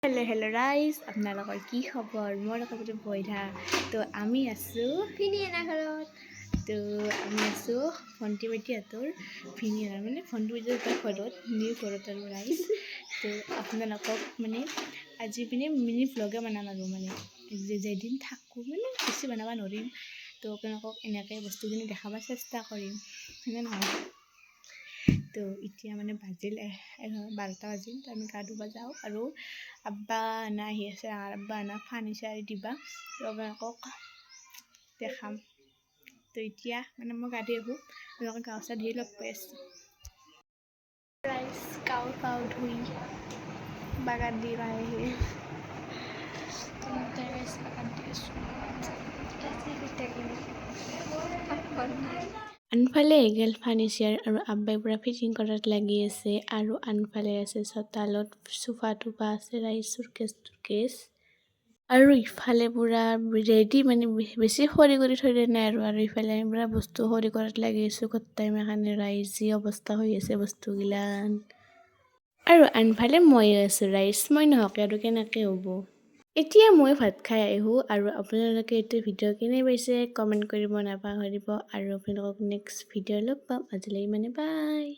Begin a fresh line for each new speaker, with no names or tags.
Hello' ৰাইজ, আপোনালোকৰ কি খবৰ? মোৰ খবৰটো বঢ়িয়া। তো আমি আছোঁ ভিনিয়েনা ঘৰত। তো আমি আছোঁ ভণ্টি বাইটিহঁতৰ ভিনিয়েনাৰ মানে ভণ্টি বাইটিহঁতৰ ঘৰত, নিউ ঘৰত আৰু ৰাইজ। তো আপোনালোকক মানে আজি পিনে মিনি ভ্লগে বনাম আৰু মানে যেদিন থাকোঁ মানে বেছি বনাব নোৱাৰিম। তো আপোনালোকক এনেকৈ বস্তুখিনি দেখাব চেষ্টা কৰিম, হয়নে নহয়? তো এতিয়া মানে বাজিল 12টা বাজিল। তো আমি গা ধুব যাওঁ আৰু আব্বা আনা আহি আছে। আব্বা আনা ফাৰ্নিচাৰ দিবা, তো আপোনালোকক দেখাম। তো এতিয়া মানে মই গা ধুই আহোঁ, আপোনালোকে গা চা ধুই লগ পাই আছোঁ। ৰাইজ গাও ধুই বাগান দি আহি আনফালে এগেল ফাৰ্নিচাৰ আৰু আব্বাই পুৰা ফিটিং কৰাত লাগি আছে, আৰু আনফালে আছে চোতালত চোফা টোফা আছে, ৰাইজ চুৰকেছ আৰু ইফালে পুৰা ৰেডি মানে বেছি খৰি কৰি থৈ দিয়া নাই আৰু ইফালে আমি পুৰা বস্তু খৰি কৰাত লাগি আছোঁ গোটাই কাৰণে। ৰাইজ যি অৱস্থা হৈ আছে বস্তুগিলান, আৰু আনফালে মই আছোঁ ৰাইজ, মই নহওঁকে আৰু কেনেকৈ হ'ব। এতিয়া মই ভাত খাই আহোঁ, আৰু আপোনালোকে এইটো ভিডিঅ' কেনে পাইছে কমেণ্ট কৰিব নাপাহৰিব, আৰু আপোনালোকক নেক্সট ভিডিঅ' লগ পাম। আজিলৈ মানে বাই।